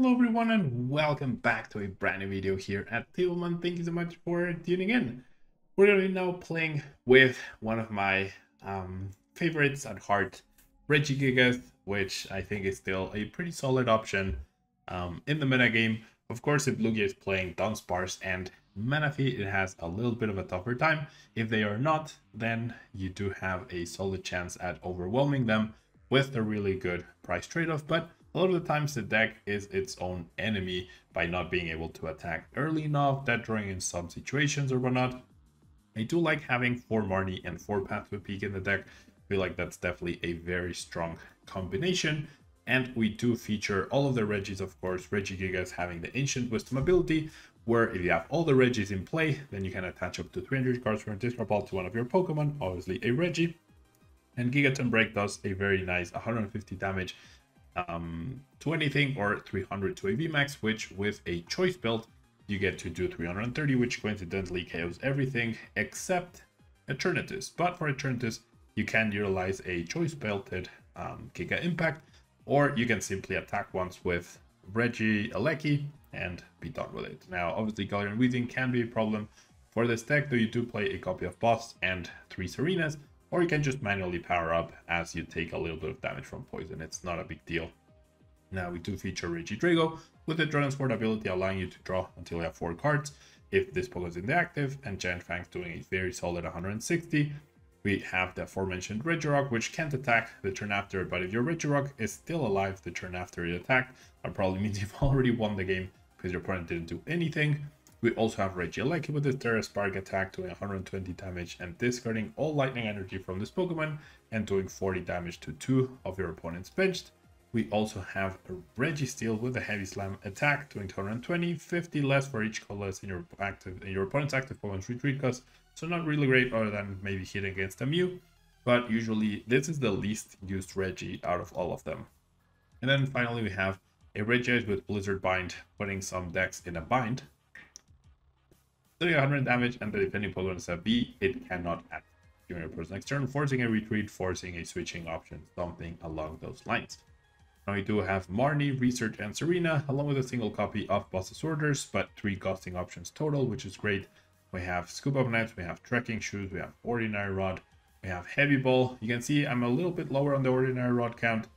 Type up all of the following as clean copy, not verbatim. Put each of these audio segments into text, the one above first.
Hello everyone and welcome back to a brand new video here at Tablemon. Thank you so much for tuning in. We're going to be now playing with one of my favorites at heart, Regigigas, which I think is still a pretty solid option in the metagame. Of course, if Lugia is playing Dunsparce and Manaphy, it has a little bit of a tougher time. If they are not, then you do have a solid chance at overwhelming them with a really good price trade-off, but a lot of the times the deck is its own enemy by not being able to attack early enough, dead drawing in some situations or whatnot. I do like having 4 Marnie and 4 Pathway Peak in the deck. I feel like that's definitely a very strong combination. And we do feature all of the Regis, of course, Regigigas having the Ancient Wisdom ability, where if you have all the Regis in play, then you can attach up to 300 cards from a discard pile to one of your Pokemon, obviously a Regi. And Gigaton Break does a very nice 150 damage to anything, or 300 to a VMAX, which with a choice build you get to do 330, which coincidentally KOs everything except Eternatus. But for Eternatus you can utilize a choice belted Giga Impact, or you can simply attack once with Regigigas and be done with it. Now obviously Galarian Weezing can be a problem for this deck, though you do play a copy of Boss and 3 Serenas, or you can just manually power up as you take a little bit of damage from poison. It's not a big deal. Now we do feature Regidrago with the Dragon Sword ability, allowing you to draw until you have 4 cards if this Pokemon is in the active, and Giant Fang's doing a very solid 160. We have the aforementioned Regirock, which can't attack the turn after, but if your Regirock is still alive the turn after it attacked, that probably means you've already won the game because your opponent didn't do anything. We also have Regieleki with his Terra Spark attack doing 120 damage and discarding all lightning energy from this Pokemon and doing 40 damage to 2 of your opponent's benched. We also have a Registeel with a Heavy Slam attack doing 220, 50 less for each colorless in your opponent's active Pokemon's retreat cost. So not really great other than maybe hitting against a Mew, but usually this is the least used Regi out of all of them. And then finally we have a Regigigas with Blizzard Bind, putting some decks in a bind. Doing 100 damage, and the defending Pokemon is a B, it cannot act during your person's next turn, forcing a retreat, forcing a switching option, something along those lines. Now we do have Marnie, Research, and Serena, along with a single copy of Boss's Orders, but 3 costing options total, which is great. We have Scoop Up Nets, we have Trekking Shoes, we have Ordinary Rod, we have Heavy Ball. You can see I'm a little bit lower on the Ordinary Rod count,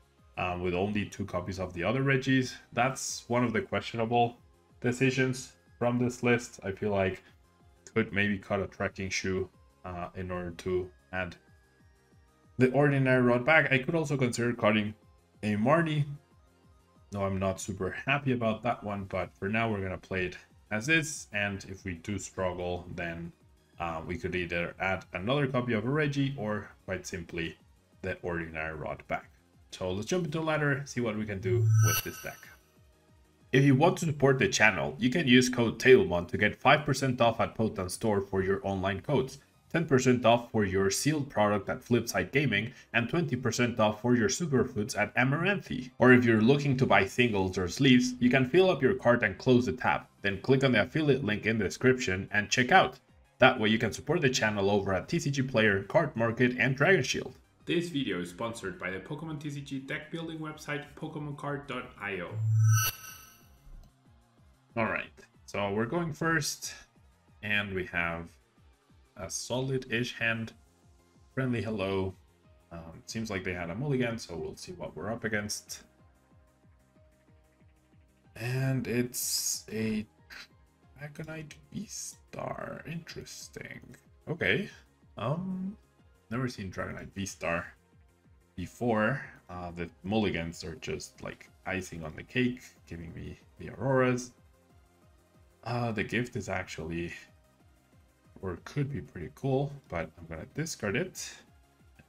with only 2 copies of the other Regis. That's one of the questionable decisions from this list. I feel like could maybe cut a Trekking Shoe in order to add the Ordinary Rod back. I could also consider cutting a Marnie. No, I'm not super happy about that one, but for now we're gonna play it as is, and if we do struggle, then we could either add another copy of a Regi or quite simply the Ordinary Rod back. So let's jump into a ladder, see what we can do with this deck. If you want to support the channel, you can use code Tablemon to get 5% off at Potan Store for your online codes, 10% off for your sealed product at Flipside Gaming, and 20% off for your superfoods at Amaranthi. Or if you're looking to buy singles or sleeves, you can fill up your cart and close the tab, then click on the affiliate link in the description and check out. That way you can support the channel over at TCG Player, Card Market, and Dragon Shield. This video is sponsored by the Pokemon TCG deck building website PokemonCard.io. Alright, so we're going first, and we have a solid-ish hand. Friendly hello. Seems like they had a mulligan, so we'll see what we're up against. And it's a Dragonite V-Star. Interesting. Okay. Never seen Dragonite V-Star before. The mulligans are just like icing on the cake, giving me the Auroras. The gift is actually, or could be pretty cool, but I'm gonna discard it.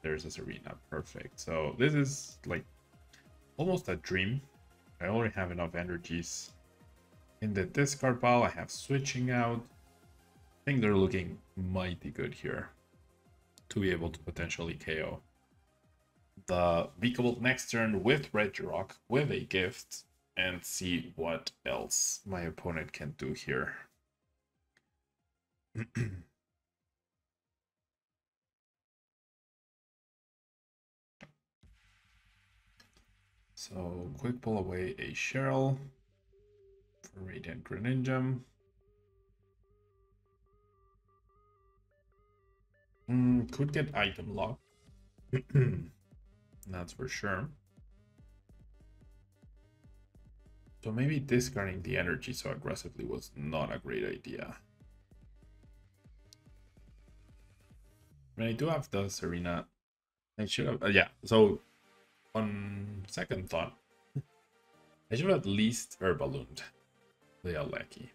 There's a Serena, perfect. So this is like almost a dream. I already have enough energies in the discard pile. I have switching out. I think they're looking mighty good here to be able to potentially KO the Beakable next turn with Regirock with a gift, and see what else my opponent can do here. So quick pull away a Cheryl. for Radiant Greninja. Could get item lock. That's for sure. So maybe discarding the energy so aggressively was not a great idea. I mean, I do have the Serena. I should have, yeah. So on second thought, I should have at least ballooned the Aleki.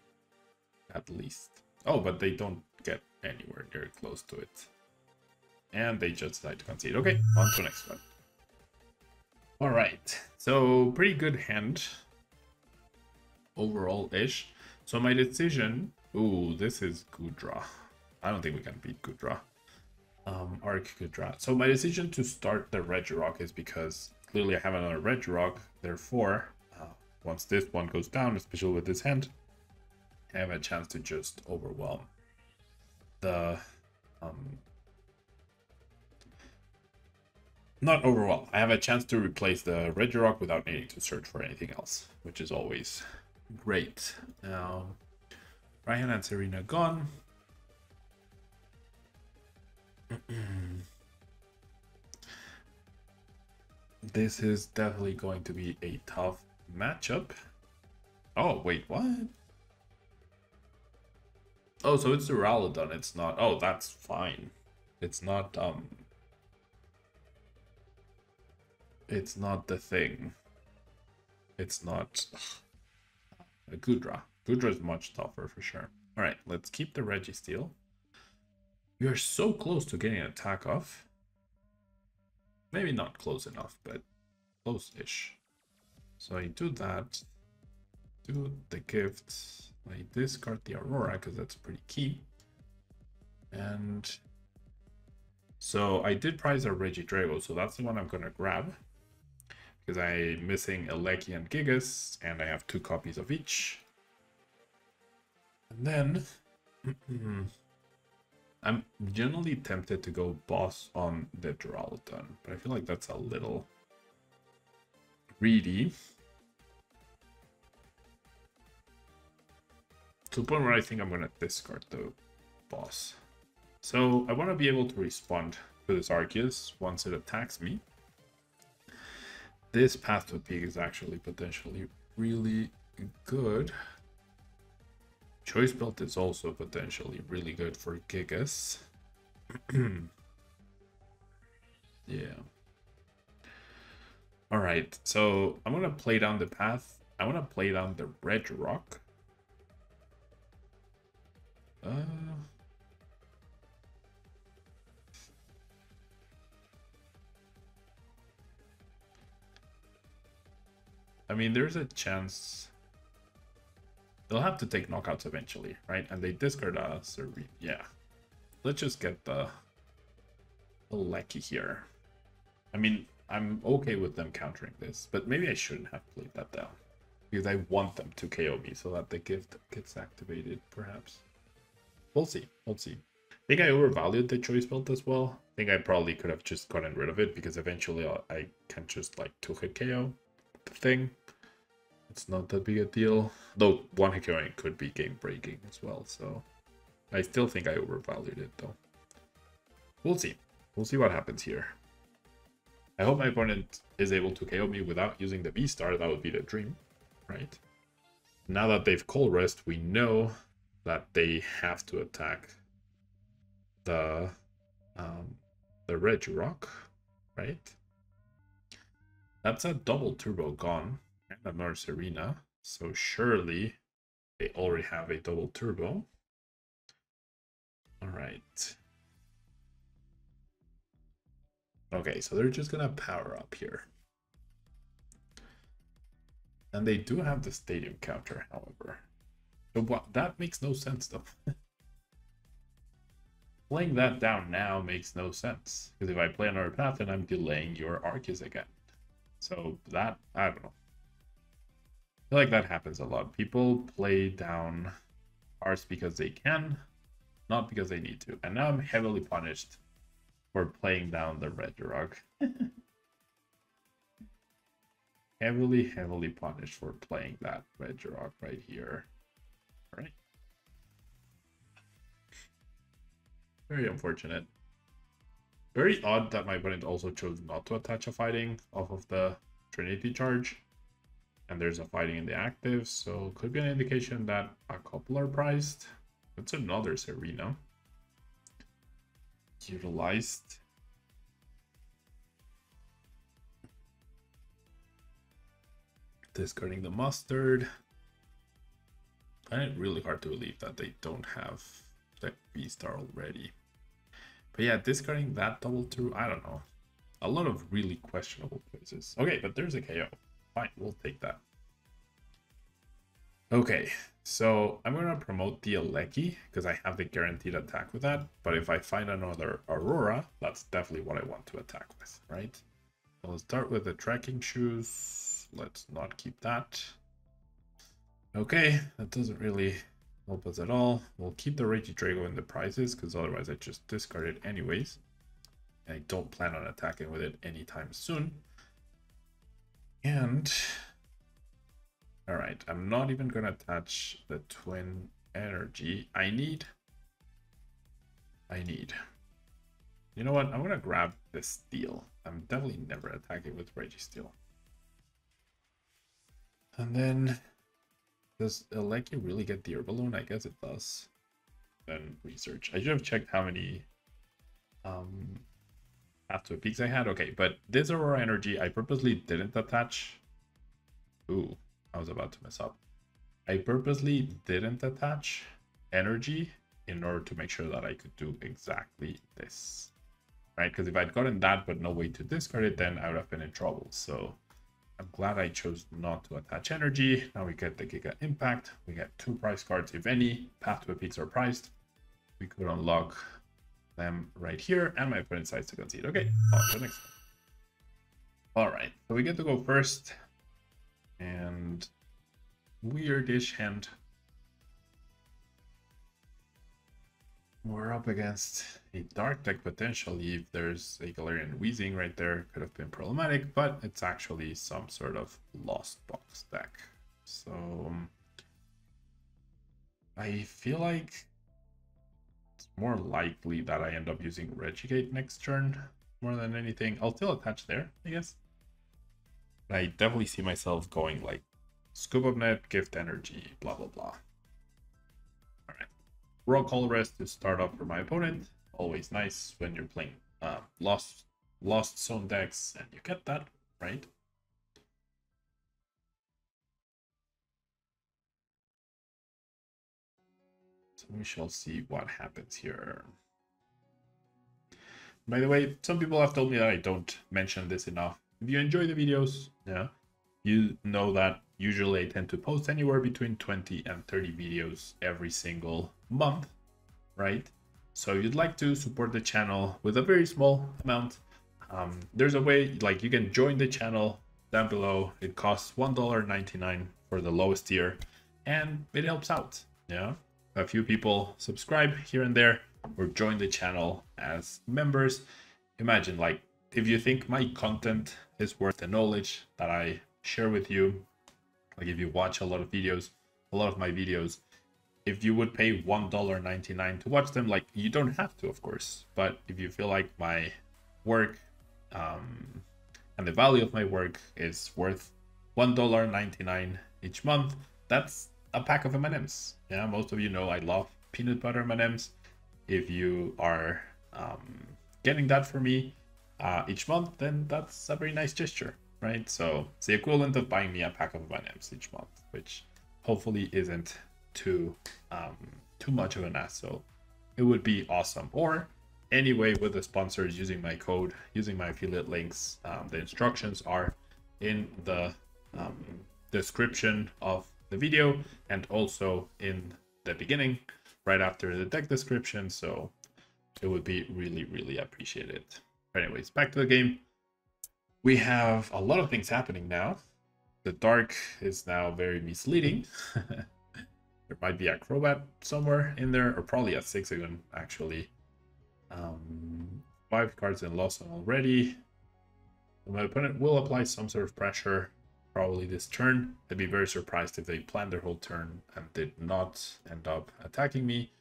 At least. Oh, but they don't get anywhere near close to it. And they just decide to concede. Okay, on to the next one. Alright, so pretty good hand. Overall-ish. So my decision... Ooh, this is Gudra. I don't think we can beat Gudra. Arc Gudra. So my decision to start the Regirock is because clearly I have another Regirock. Therefore, once this one goes down, especially with this hand, I have a chance to just overwhelm the... Not overwhelm. I have a chance to replace the Regirock without needing to search for anything else, which is always great. Now, Ryan and Serena gone. This is definitely going to be a tough matchup. Oh, wait, what? Oh, so it's the Ralladon, it's not... Oh, that's fine. It's not, It's not the thing. It's not... a Gudra. Gudra is much tougher for sure. Alright, let's keep the Registeel. We are so close to getting an attack off. Maybe not close enough, but close-ish. So I do that. Do the gift. I discard the Aurora because that's pretty key. And so I did prize a Regidrago, so that's the one I'm going to grab. Because I'm missing Aleki and Gigas, and I have 2 copies of each. And then I'm generally tempted to go boss on the Duraludon, but I feel like that's a little greedy. To the point where I think I'm going to discard the boss. So I want to be able to respond to this Arceus once it attacks me. This Path to Peak is actually potentially really good. Choice Belt is also potentially really good for Gigas. Yeah. Alright, so I'm going to play down the path. I want to play down the Regirock. I mean, there's a chance they'll have to take knockouts eventually, right? And they discard us, or yeah. Let's just get the Lucky here. I mean, I'm okay with them countering this, but maybe I shouldn't have played that down. Because I want them to KO me so that the gift gets activated, perhaps. We'll see. We'll see. I think I overvalued the Choice Belt as well. I think I probably could have just gotten rid of it because eventually I can just like 2-hit KO the thing. It's not that big a deal. Though 1-hit KOing could be game breaking as well. So I still think I overvalued it though. We'll see. We'll see what happens here. I hope my opponent is able to KO me without using the V-Star. That would be the dream, right? Now that they've Cold Rest, we know that they have to attack the Regirock, right? That's a double turbo gone and another Serena, so surely they already have a double turbo. All right. Okay, so they're just gonna power up here. And they do have the stadium counter, however. So what, that makes no sense though. Playing that down now makes no sense. Because if I play another path, then I'm delaying your Arceus again. So that, I don't know. I feel like that happens a lot. People play down Arce because they can, not because they need to. And now I'm heavily punished for playing down the Regirock. heavily punished for playing that Regigigas right here. All right. Very unfortunate. Very odd that my opponent also chose not to attach a fighting off of the Trinity charge. And there's a fighting in the active, so could be an indication that a couple are priced. That's another Serena. Utilized. Discarding the mustard. I find it really hard to believe that they don't have the V-Star already. But yeah, discarding that double through, I don't know. A lot of really questionable choices. Okay, but there's a KO. Fine, we'll take that. Okay, so I'm going to promote the Aleki because I have the guaranteed attack with that. But if I find another Aurora, that's definitely what I want to attack with, right? So let's start with the tracking shoes. Let's not keep that. Okay, that doesn't really help us at all. We'll keep the Regidrago in the prizes because otherwise I just discard it anyways. And I don't plan on attacking with it anytime soon. And all right, I'm not even going to attach the twin energy. I need. You know what? I'm going to grab the steel. I'm definitely never attacking with Registeel. And then, does Aleki really get the Balloon? I guess it does. Then research. I should have checked how many after peaks I had. Okay, but this Aurora energy, I purposely didn't attach. Ooh, I was about to mess up. I purposely didn't attach energy in order to make sure that I could do exactly this. Right? Because if I'd gotten that but no way to discard it, then I would have been in trouble. So I'm glad I chose not to attach energy. Now we get the Giga Impact. We get 2 prize cards, if any. Path to Peaks are priced. We could unlock them right here, and my opponent decides to concede. Okay, on to the next one. All right, so we get to go first. And weirdish hand. We're up against a dark deck potentially. If there's a Galarian Wheezing right there, could have been problematic, but it's actually some sort of lost box deck. So I feel like it's more likely that I end up using Regigate next turn more than anything. I'll still attach there, I guess. I definitely see myself going like Scoop of Net, Gift Energy, blah blah blah. Alright. Raw Colorist to start off for my opponent. Always nice when you're playing lost zone decks and you get that, right? So we shall see what happens here. By the way, some people have told me that I don't mention this enough. If you enjoy the videos, yeah, you know that usually I tend to post anywhere between 20 and 30 videos every single month, right? So if you'd like to support the channel with a very small amount, there's a way, like you can join the channel down below. It costs $1.99 for the lowest tier, and it helps out, yeah? A few people subscribe here and there or join the channel as members. Imagine, like, if you think my content is worth the knowledge that I share with you, like if you watch a lot of videos, a lot of my videos, if you would pay $1.99 to watch them, like you don't have to, of course, but if you feel like my work and the value of my work is worth $1.99 each month, that's a pack of M&Ms. Yeah, most of you know I love peanut butter M&Ms. If you are getting that for me each month, then that's a very nice gesture, right? So it's the equivalent of buying me a pack of M&Ms each month, which hopefully isn't too much of an ask. So it would be awesome. Or anyway, with the sponsors, using my code, using my affiliate links, the instructions are in the description of the video and also in the beginning, right after the deck description. So it would be really appreciated. Anyways, back to the game. We have a lot of things happening now. The dark is now very misleading. There might be a Crobat somewhere in there, or probably a Zigzagoon actually. 5 cards in Lawson already. My opponent will apply some sort of pressure. probably this turn. I'd be very surprised if they planned their whole turn and did not end up attacking me.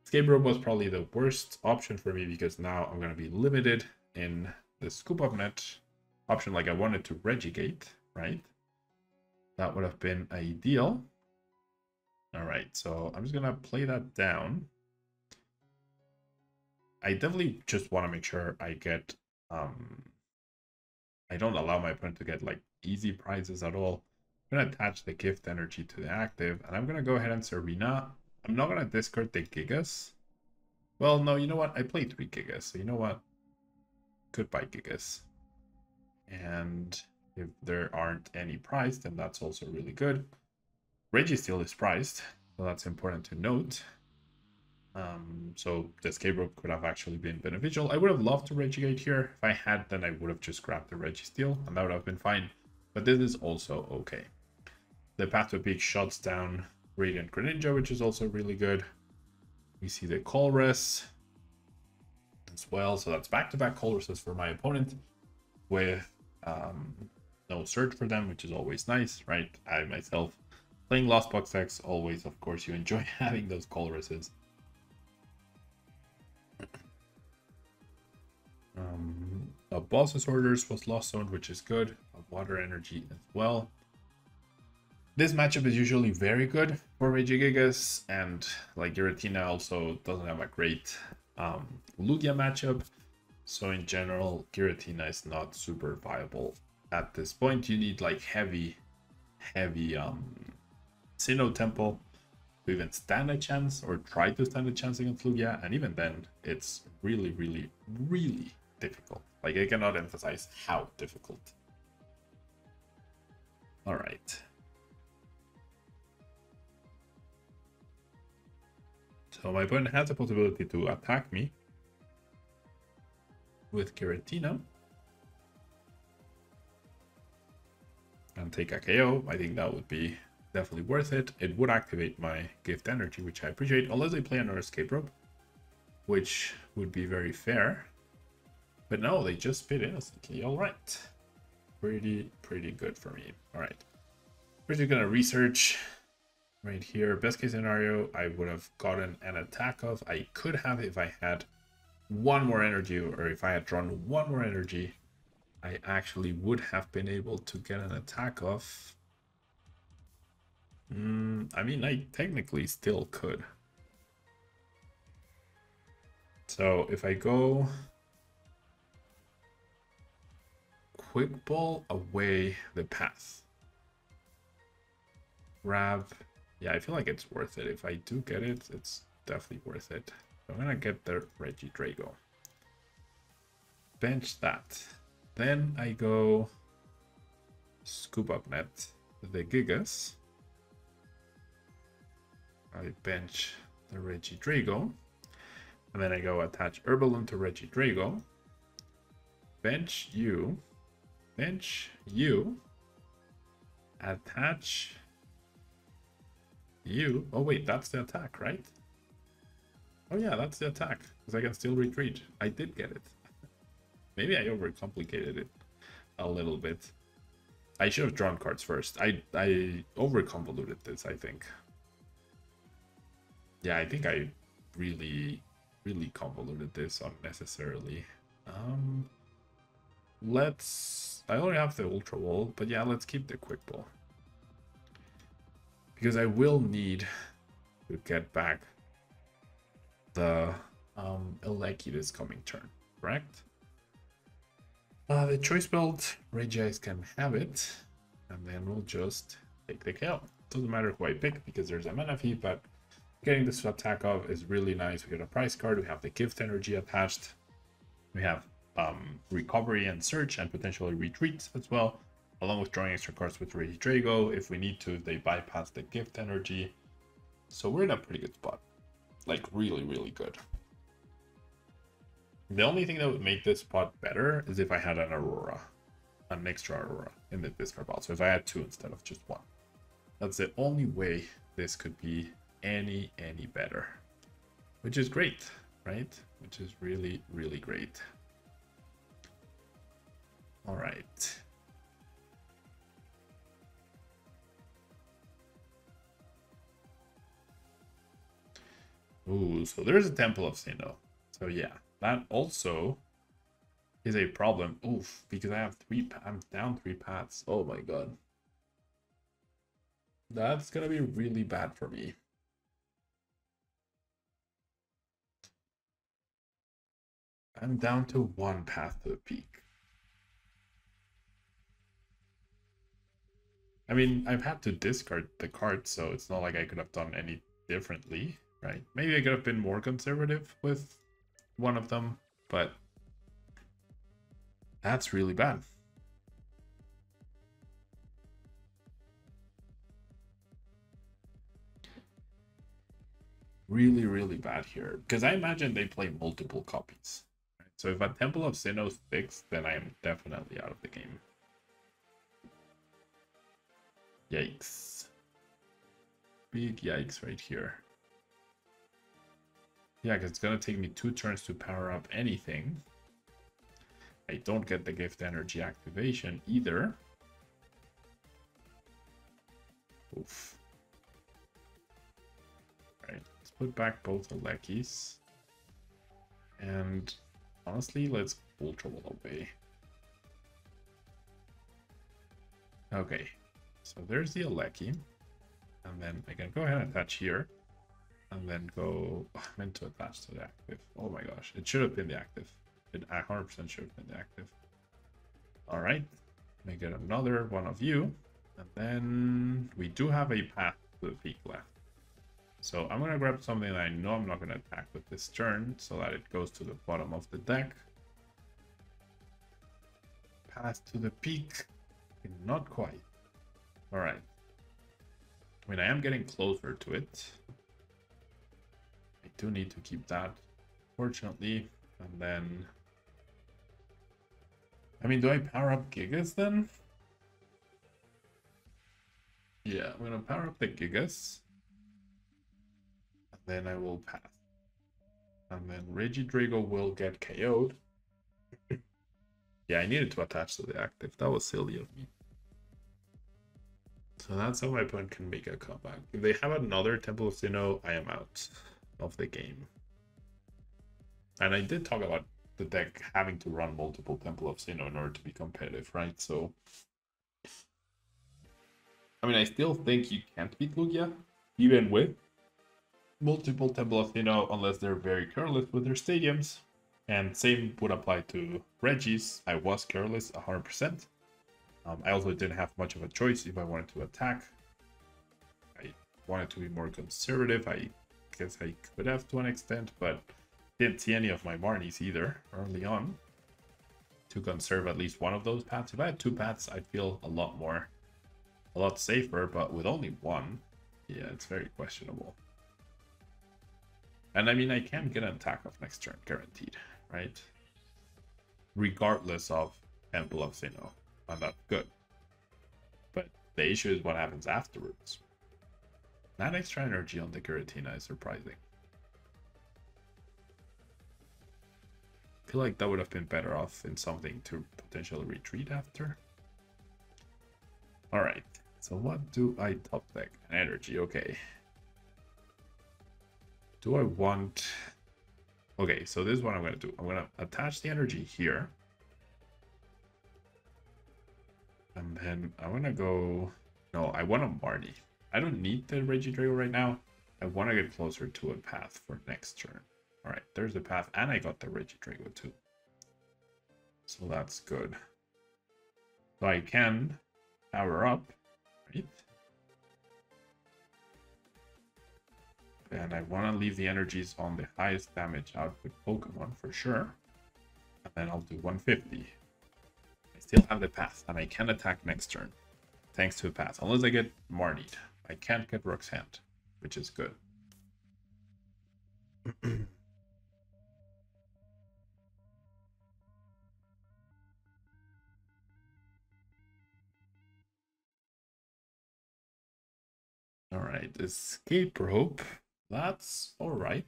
Escape rope was probably the worst option for me because now I'm going to be limited in the scoop up net option. Like I wanted to Regigate, right? That would have been ideal. All right, so I'm just going to play that down. I definitely just want to make sure I get, I don't allow my opponent to get like easy prizes at all. I'm going to attach the gift energy to the active, and I'm going to go ahead and Serena. I'm not going to discard the Gigas. Well, no, you know what? I played 3 Gigas, so you know what? Goodbye, Gigas. And if there aren't any priced, then that's also really good. Registeel is priced, so that's important to note. So the escape rope could have actually been beneficial. I would have loved to Regigate here. If I had, then I would have just grabbed the Registeel, and that would have been fine. But this is also okay. The Path to Peak shuts down Radiant Greninja, which is also really good. We see the Colress as well. So that's back-to-back Colresses for my opponent with no search for them, which is always nice, right? I myself, playing Lost Box decks, always, of course, you enjoy having those Colresses. A Boss's Orders was Lost Zone, which is good. A Water Energy as well. This matchup is usually very good for Regigigas, and like Giratina also doesn't have a great Lugia matchup. So in general, Giratina is not super viable at this point. You need like heavy Sinnoh Temple to even stand a chance or try to stand a chance against Lugia, and even then it's really difficult. Like I cannot emphasize how difficult. All right. So my opponent has the possibility to attack me with Giratina and take a KO. I think that would be definitely worth it. It would activate my gift energy, which I appreciate, unless they play another escape rope, which would be very fair. But no, they just spit innocently. All right. Pretty good for me. All right. We're just gonna research right here. Best case scenario, I would have gotten an attack of. I could have if I had one more energy, or if I had drawn one more energy, I actually would have been able to get an attack of. I mean, I technically still could. So if I go Quick Ball away the path. Grab. Yeah, I feel like it's worth it. If I do get it, it's definitely worth it. I'm gonna get the Regidrago. Bench that. Then I go Scoop Up Net the Gigas. I bench the Regidrago. And then I go attach Herballoon to Regidrago. Bench you. Bench you. Attach you. Oh wait, that's the attack, right? Oh yeah, that's the attack. Because I can still retreat. I did get it. Maybe I overcomplicated it a little bit. I should have drawn cards first. I overconvoluted this, I think. Yeah, I think I really convoluted this unnecessarily. I only have the Ultra Wall, but yeah, let's keep the Quick Ball. Because I will need to get back the Eleki this coming turn, correct? The choice belt, Regigigas can have it, and then we'll just take the KO. Doesn't matter who I pick because there's a mana fee, but getting this attack off is really nice. We get a prize card, we have the gift energy attached, we have recovery and search and potentially retreat as well, along with drawing extra cards with Regidrago if we need to, if they bypass the gift energy. So we're in a pretty good spot, like really good. The only thing that would make this spot better is if I had an Aurora, an extra Aurora in the discard pile. So if I had 2 instead of just 1. That's the only way this could be any better. Which is great, right? Which is really great. All right. Ooh, so there's a Temple of Sinnoh. So yeah, that also is a problem. Oof, because I have I'm down 3 paths. Oh my god. That's gonna be really bad for me. I'm down to 1 path to the peak. I mean, I've had to discard the card, so it's not like I could have done any differently, right? Maybe I could have been more conservative with one of them, but that's really bad. Really, really bad here. Because I imagine they play multiple copies. Right? So if a Temple of Sinnoh sticks, then I am definitely out of the game. Yikes. Big yikes right here. Yeah, because it's going to take me 2 turns to power up anything. I don't get the gift energy activation either. Oof. Right, let's put back both Alekis. And honestly, let's Ultra Ball away. Okay, so there's the Aleki. And then I can go ahead and attach here. And then go... Oh, I meant to attach to the active. Oh my gosh, it should have been the active. It 100% should have been the active. Alright, let me get another one of you. And then we do have a path to the peak left. So I'm going to grab something that I know I'm not going to attack with this turn, so that it goes to the bottom of the deck. Path to the peak. Not quite. Alright. I mean, I am getting closer to it. I do need to keep that, fortunately. And then... I mean, do I power up Gigas then? Yeah, I'm going to power up the Gigas. And then I will pass. And then Regidrago will get KO'd. Yeah, I needed to attach to the active. That was silly of me. So that's how my opponent can make a comeback. If they have another Temple of Sinnoh, I am out of the game. And I did talk about the deck having to run multiple Temple of Sinnoh in order to be competitive, right? So, I mean, I still think you can't beat Lugia, even with multiple Temple of Sinnoh, unless they're very careless with their stadiums. And same would apply to Regis. I was careless 100%. I also didn't have much of a choice if I wanted to attack. I wanted to be more conservative. I guess I could have to an extent, but didn't see any of my Marnies either early on to conserve at least one of those paths. If I had 2 paths, I'd feel a lot safer, but with only 1, yeah, it's very questionable. And I mean, I can get an attack off next turn, guaranteed, right? Regardless of Temple of Sinnoh. And that's good. But the issue is what happens afterwards. That extra energy on the Giratina is surprising. I feel like that would have been better off in something to potentially retreat after. Alright, so what do I top deck? Energy, okay. Do I want... Okay, so this is what I'm going to do. I'm going to attach the energy here. And then I want to go... No, I want a Marnie. I don't need the Regidrago right now. I want to get closer to a path for next turn. Alright, there's the path. And I got the Regidrago too. So that's good. So I can power up, right? And I want to leave the energies on the highest damage output Pokemon for sure. And then I'll do 150. I still have the path, and I can attack next turn. Thanks to the path. Unless I get Marnied. I can't get Rook's Hand, which is good. Alright, escape rope. That's alright.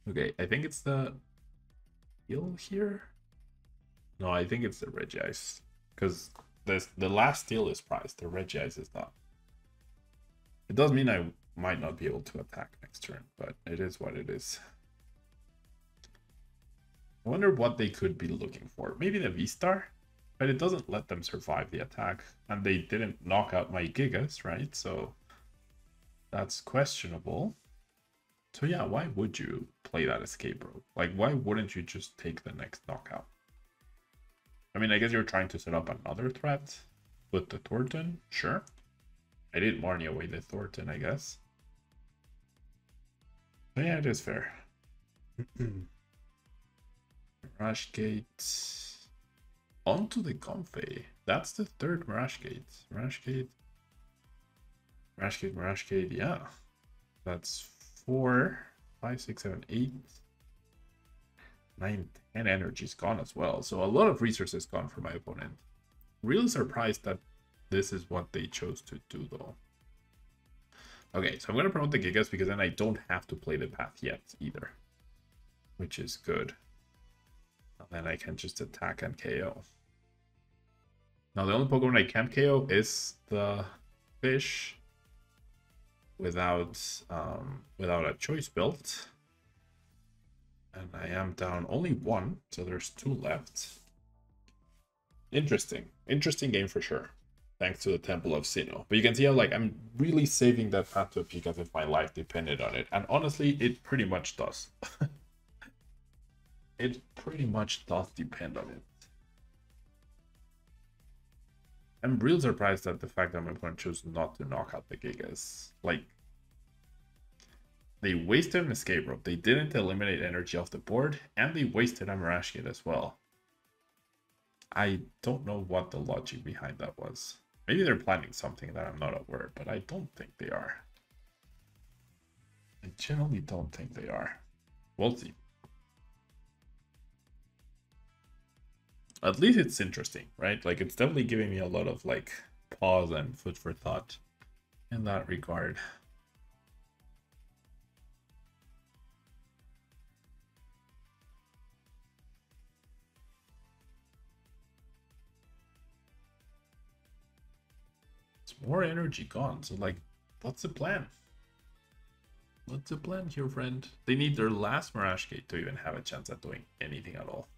Okay, I think it's the heal here. No, I think it's the Regice. Because the last steal is priced. The Regice is not. It does mean I might not be able to attack next turn, but it is what it is. I wonder what they could be looking for. Maybe the V-Star? But it doesn't let them survive the attack. And they didn't knock out my Gigas, right? So that's questionable. So yeah, why would you play that escape rope? Like, why wouldn't you just take the next knockout? I mean, I guess you're trying to set up another threat with the Thornton. Sure. I did Marnie away the Thornton, I guess. But yeah, it is fair. Mirage Gate. Onto the Comfey. That's the third Mirage Gate. Mirage Gate. Mirage Gate, Mirage Gate, yeah. That's 4, 5, 6, 7, 8, 9, 10 energies gone as well. So a lot of resources gone for my opponent. Really surprised that this is what they chose to do though. Okay, so I'm going to promote the Gigas because then I don't have to play the path yet either. Which is good. And then I can just attack and KO. Now the only Pokemon I can't KO is the fish without a choice built. And I am down only 1, so there's 2 left. Interesting game for sure. Thanks to the Temple of Sinnoh. But you can see how like I'm really saving that path to a peak as if my life depended on it. And honestly, it pretty much does. It pretty much does depend on it. I'm real surprised at the fact that my opponent chose not to knock out the Gigas. Like, they wasted an escape rope. They didn't eliminate energy off the board, and they wasted a Mirage Gate as well. I don't know what the logic behind that was. Maybe they're planning something that I'm not aware, but I don't think they are. I generally don't think they are. We'll see. At least it's interesting, right? Like, it's definitely giving me a lot of, like, pause and food for thought in that regard. It's more energy gone, so, like, what's the plan? What's the plan here, friend? They need their last Mirage Gate to even have a chance at doing anything at all.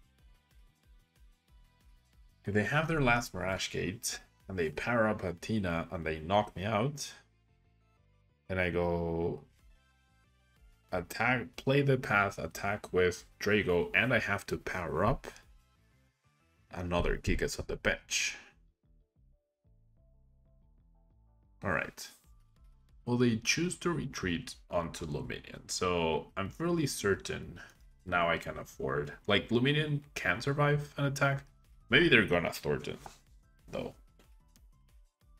If they have their last Mirage Gate and they power up Athena and they knock me out, then I go attack, play the path, attack with Drago, and I have to power up another Gigas on the bench. Alright. Well, they choose to retreat onto Luminion, so I'm fairly certain now I can afford. Like, Luminion can survive an attack. Maybe they're gonna Thornton, though.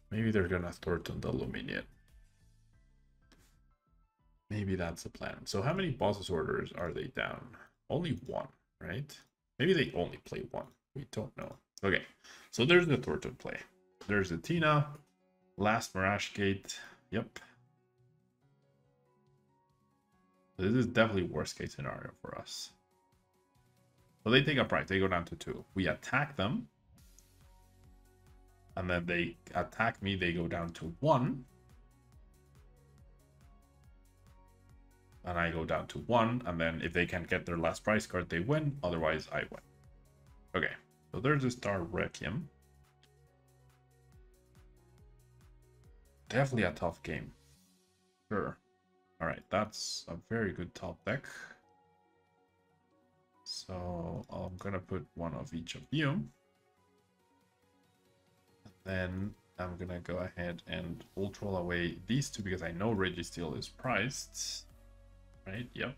Maybe they're gonna Thornton the Luminion. Maybe that's the plan. So how many bosses orders are they down? Only 1, right? Maybe they only play 1. We don't know. Okay, so there's the Thornton play. There's the Tina. Last Mirage Gate. Yep. This is definitely worst case scenario for us. So they take a price. They go down to 2. We attack them. And then they attack me. They go down to 1. And I go down to 1. And then if they can get their last prize card, they win. Otherwise, I win. Okay. So there's a Star Requiem. Definitely a tough game. Sure. Alright, that's a very good top deck. So I'm gonna put 1 of each of you. And then I'm gonna go ahead and ultra away these 2 because I know Registeel is priced. Right, yep.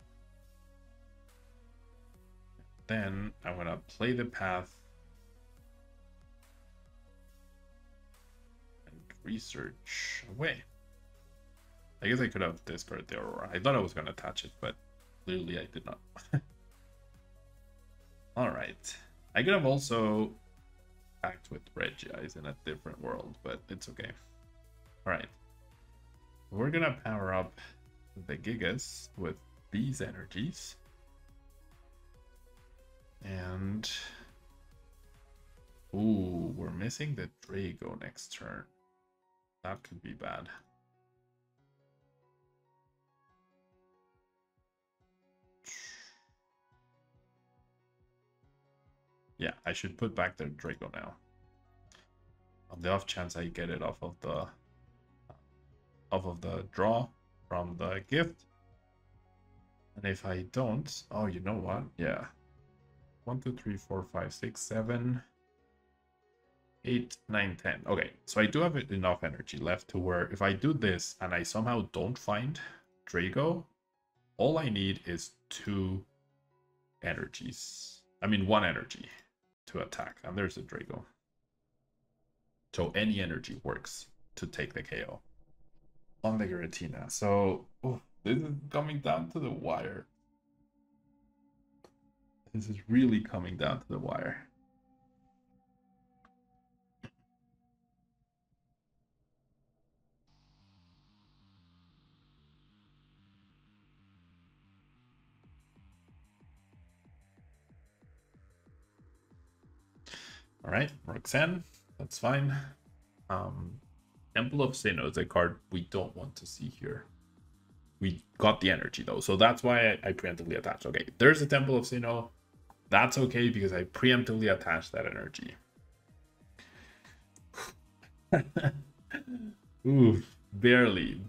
Then I'm gonna play the path and research away. I guess I could have discarded the Aurora. I thought I was gonna attach it, but clearly I did not. Alright. I could have also act with Regigigas in a different world, but it's okay. Alright. We're gonna power up the Gigas with these energies. And ooh, we're missing the Drago next turn. That could be bad. Yeah, I should put back the Draco now. On the off chance I get it off of the draw from the gift. And if I don't, oh, you know what? Yeah. 1, 2, 3, 4, 5, 6, 7, 8, 9, 10. Okay, so I do have enough energy left to where if I do this and I somehow don't find Draco, all I need is 2 energies. I mean, 1 energy to attack. And there's a Draco. So any energy works to take the KO on the Giratina. So this is coming down to the wire. This is really coming down to the wire. All right, Roxanne, that's fine. Temple of Sinnoh is a card we don't want to see here. We got the energy though, so that's why I preemptively attached. Okay, there's a Temple of Sinnoh. That's okay because I preemptively attached that energy. Ooh, barely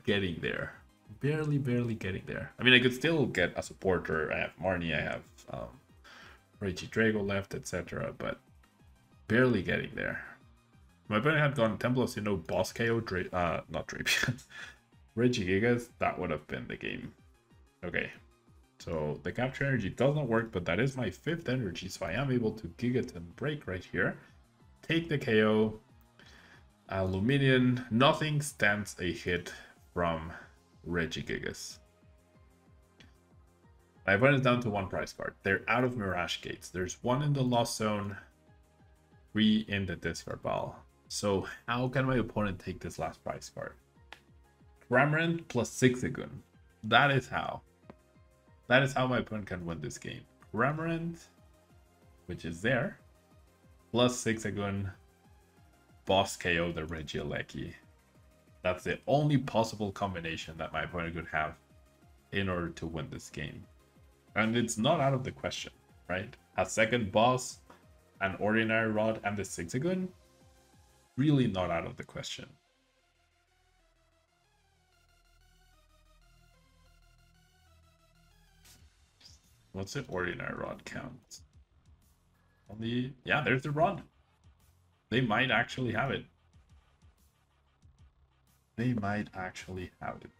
getting there. Barely getting there. I mean, I could still get a supporter. I have Marnie, I have Regidrago left, etc. But barely getting there. My opponent had gone Temple of Sinnoh, Boss KO, not Drapion. Regigigas, that would have been the game. Okay. So the capture energy does not work, but that is my 5th energy, so I am able to Gigaton break right here. Take the KO. Luminion, nothing stands a hit from Regigigas. My opponent is down to 1 prize card. They're out of Mirage Gates. There's 1 in the Lost Zone, 3 in the discard pile. So how can my opponent take this last prize card? Cramorant plus Zigzagoon. That is how. That is how my opponent can win this game. Cramorant, which is there, plus Zigzagoon, boss KO the Regieleki. That's the only possible combination that my opponent could have in order to win this game. And it's not out of the question, right? A second boss, an Ordinary Rod, and the Zigzagoon? Really not out of the question. What's the Ordinary Rod count? Only, yeah, there's the Rod. They might actually have it. They might actually have it.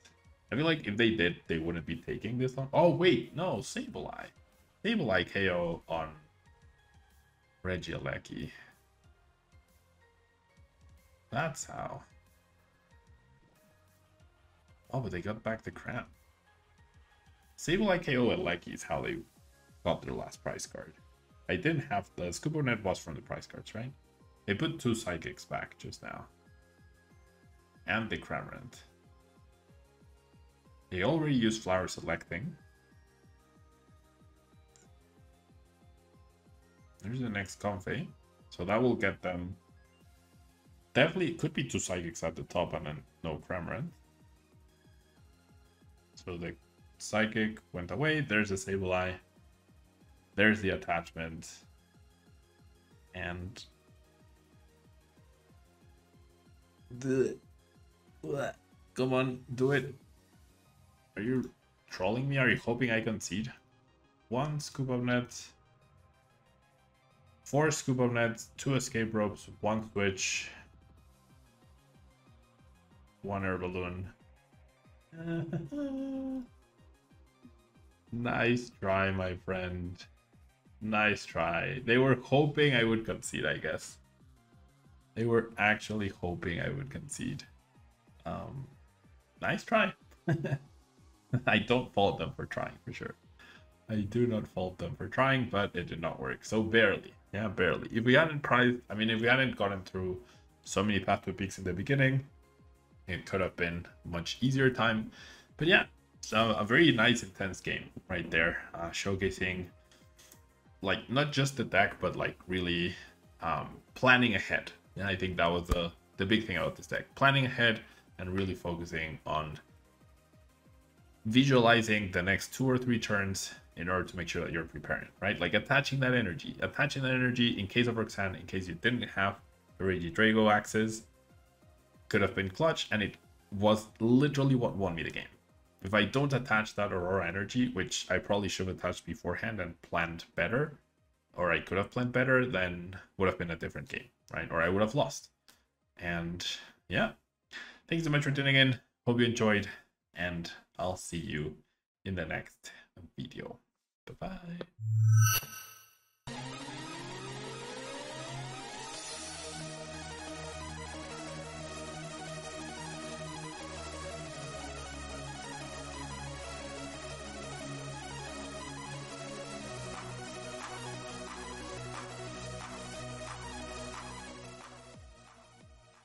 I feel like if they did, they wouldn't be taking this on. Oh, wait, no, Sableye. Sableye KO on Regieleki. That's how. Oh, but they got back the crown. Sableye KO and Lecky is how they got their last prize card. I didn't have the Scuba Net was from the prize cards, right? They put 2 Psychics back just now. And the Cramorant. They already used Flower Selecting. There's the next Comfey. So that will get them... Definitely, it could be 2 Psychics at the top and then no Cramorant. So the Psychic went away. There's a Sableye. There's the attachment. And... Come on, do it. Are you trolling me? Are you hoping I concede? 1 Scoop of Net. 4 Scoop of Nets, 2 Escape Ropes, 1 Switch. 1 Air Balloon. Nice try, my friend. Nice try. They were hoping I would concede, I guess. They were actually hoping I would concede. Nice try. I don't fault them for trying, for sure. I do not fault them for trying, but it did not work. So barely. Yeah, barely. If we hadn't if we hadn't gotten through so many Path to Peaks in the beginning, it could have been a much easier time. But yeah, so a very nice, intense game right there. Showcasing, like, not just the deck, but like really planning ahead. And I think that was the big thing about this deck. Planning ahead and really focusing on visualizing the next 2 or 3 turns in order to make sure that you're preparing, right? Like attaching that energy in case of Roxanne, in case you didn't have the Regidrago access, could have been clutch, and it was literally what won me the game. If I don't attach that Aurora energy, which I probably should have attached beforehand and planned better, or I could have planned better, then would have been a different game, right? Or I would have lost. And yeah, thanks so much for tuning in. Hope you enjoyed, and I'll see you in the next video. Bye-bye.